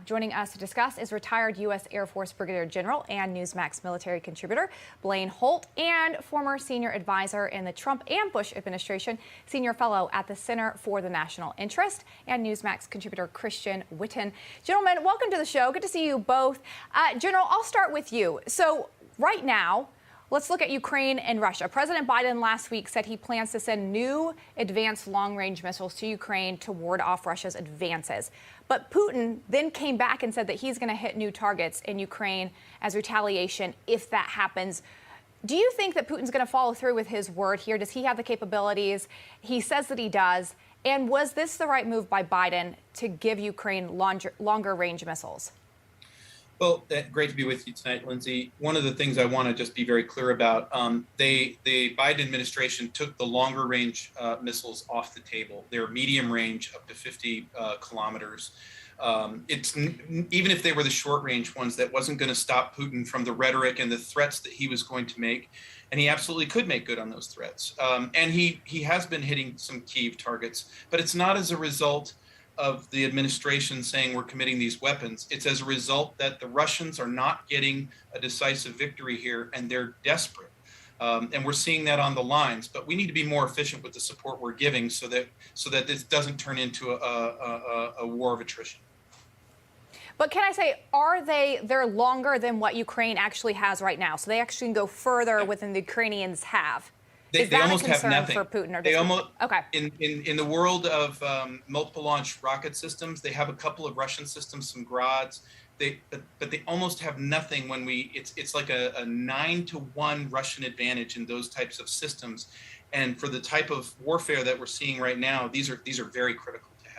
Joining us to discuss is retired U.S. Air Force Brigadier General and Newsmax military contributor Blaine Holt, and former senior advisor in the Trump and Bush administration, senior fellow at the Center for the National Interest, and Newsmax contributor Christian Whiton. Gentlemen, welcome to the show. Good to see you both. General, I'll start with you. So right now, let's look at Ukraine and Russia. President Biden last week said he plans to send new advanced long-range missiles to Ukraine to ward off Russia's advances. But Putin then came back and said that he's going to hit new targets in Ukraine as retaliation if that happens. Do you think that Putin's going to follow through with his word here? Does he have the capabilities? He says that he does. And was this the right move by Biden to give Ukraine longer range missiles? Well, great to be with you tonight, Lindsay. One of the things I want to just be very clear about, the Biden administration took the longer range missiles off the table. They're medium range, up to 50 kilometers. Even if they were the short range ones, that wasn't going to stop Putin from the rhetoric and the threats that he was going to make. And he absolutely could make good on those threats. And he has been hitting some Kyiv targets, but it's not as a result of the administration saying we're committing these weapons. It's as a result that the Russians are not getting a decisive victory here, and they're desperate. And we're seeing that on the lines. But we need to be more efficient with the support we're giving so that this doesn't turn into a war of attrition. But can I say, they're longer than what Ukraine actually has right now? So they actually can go further than the Ukrainians have. Is that almost a concern have nothing for Putin? Or they almost okay. In the world of multiple launch rocket systems, they have a couple of Russian systems, some Grads. But they almost have nothing when it's like a 9-to-1 Russian advantage in those types of systems. And for the type of warfare that we're seeing right now, these are very critical to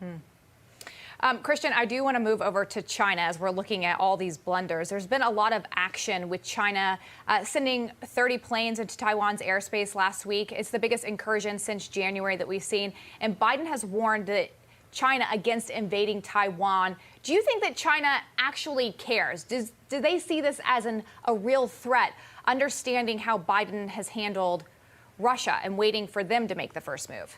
have. Christian, I do want to move over to China as we're looking at all these blunders. There's been a lot of action with China sending 30 planes into Taiwan's airspace last week. It's the biggest incursion since January that we've seen. And Biden has warned that China against invading Taiwan. Do you think that China actually cares? Do they see this as a real threat, understanding how Biden has handled Russia and waiting for them to make the first move?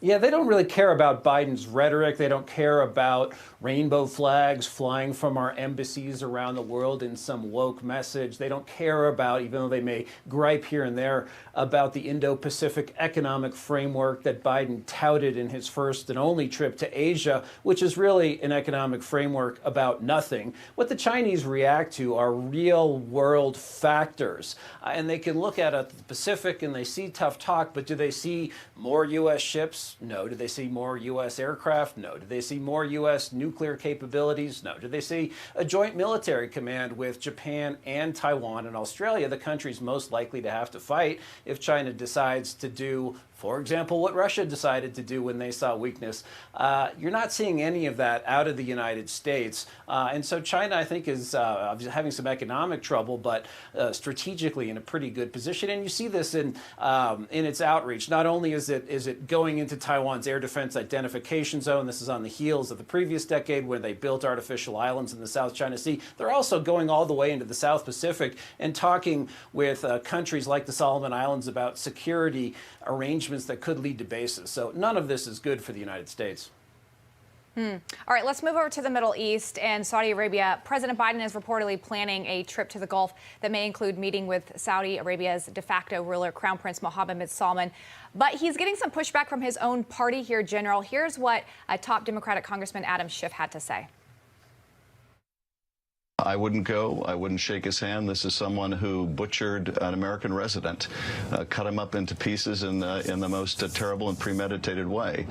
Yeah, they don't really care about Biden's rhetoric. They don't care about rainbow flags flying from our embassies around the world in some woke message. They don't care about, even though they may gripe here and there, about the Indo-Pacific economic framework that Biden touted in his first and only trip to Asia, which is really an economic framework about nothing. What the Chinese react to are real world factors. And they can look at the Pacific and they see tough talk, but do they see more U.S. ships? No. Do they see more U.S. aircraft? No. Do they see more U.S. nuclear capabilities? No. Do they see a joint military command with Japan and Taiwan and Australia, the countries most likely to have to fight if China decides to do, for example, what Russia decided to do when they saw weakness? You're not seeing any of that out of the United States. And so China, I think, is having some economic trouble, but strategically in a pretty good position. And you see this in its outreach. Not only is it going into Taiwan's air defense identification zone, this is on the heels of the previous decade when they built artificial islands in the South China Sea. They're also going all the way into the South Pacific and talking with countries like the Solomon Islands about security arrangements that could lead to bases. So none of this is good for the United States. All right, let's move over to the Middle East and Saudi Arabia. President Biden is reportedly planning a trip to the Gulf that may include meeting with Saudi Arabia's de facto ruler, Crown Prince Mohammed bin Salman. But he's getting some pushback from his own party here, General. Here's what top Democratic Congressman Adam Schiff had to say. I wouldn't go. I wouldn't shake his hand. This is someone who butchered an American resident, cut him up into pieces in the most terrible and premeditated way.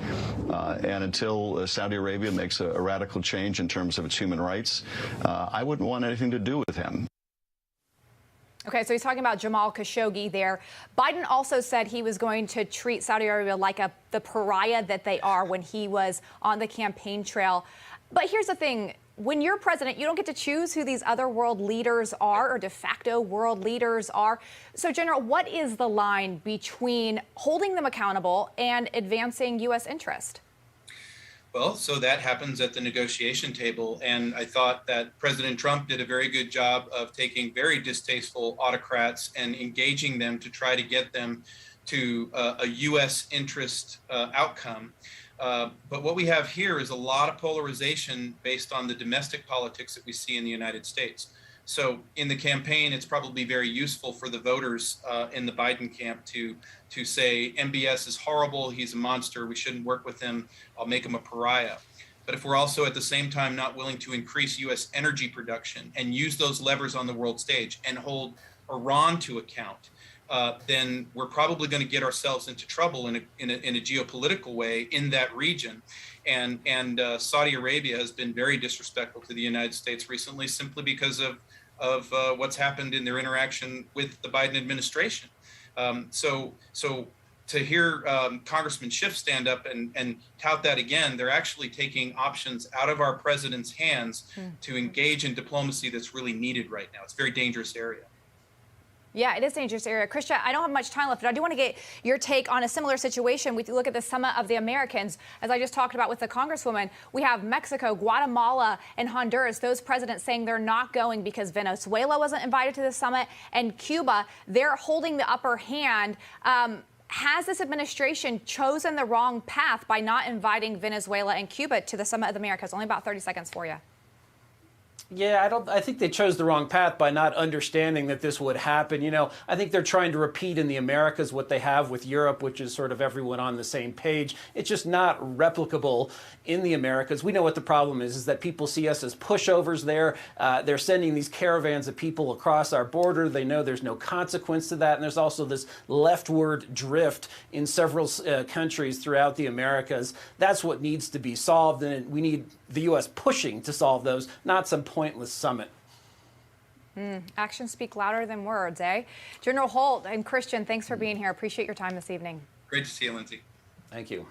And until Saudi Arabia makes a radical change in terms of its human rights, I wouldn't want anything to do with him. Okay, so he's talking about Jamal Khashoggi there. Biden also said he was going to treat Saudi Arabia like the pariah that they are when he was on the campaign trail. But here's the thing. When you're president, you don't get to choose who these other world leaders are or de facto world leaders are. So, General, what is the line between holding them accountable and advancing U.S. interest? Well, so that happens at the negotiation table. And I thought that President Trump did a very good job of taking very distasteful autocrats and engaging them to try to get them to a U.S. interest outcome. But what we have here is a lot of polarization based on the domestic politics that we see in the United States. So in the campaign, it's probably very useful for the voters in the Biden camp to say MBS is horrible, he's a monster, we shouldn't work with him, I'll make him a pariah. But if we're also at the same time not willing to increase U.S. energy production and use those levers on the world stage and hold Iran to account, then we're probably going to get ourselves into trouble in a geopolitical way in that region. And Saudi Arabia has been very disrespectful to the United States recently, simply because of what's happened in their interaction with the Biden administration. So to hear Congressman Schiff stand up and tout that again, they're actually taking options out of our president's hands to engage in diplomacy that's really needed right now. It's a very dangerous area. Yeah, it is a dangerous area. Christian, I don't have much time left, but I do want to get your take on a similar situation. We look at the Summit of the Americans, as I just talked about with the Congresswoman. We have Mexico, Guatemala, and Honduras, those presidents saying they're not going because Venezuela wasn't invited to the summit, and Cuba, they're holding the upper hand. Has this administration chosen the wrong path by not inviting Venezuela and Cuba to the Summit of the Americas? Only about 30 seconds for you. Yeah, I think they chose the wrong path by not understanding that this would happen. You know, I think they're trying to repeat in the Americas what they have with Europe, which is sort of everyone on the same page. It's just not replicable in the Americas. We know what the problem is that people see us as pushovers there. They're sending these caravans of people across our border. They know there's no consequence to that. And there's also this leftward drift in several countries throughout the Americas. That's what needs to be solved. And we need the U.S. pushing to solve those, not some pointless summit. Actions speak louder than words, eh? General Holt and Christian, thanks for being here. Appreciate your time this evening. Great to see you, Lindsay. Thank you.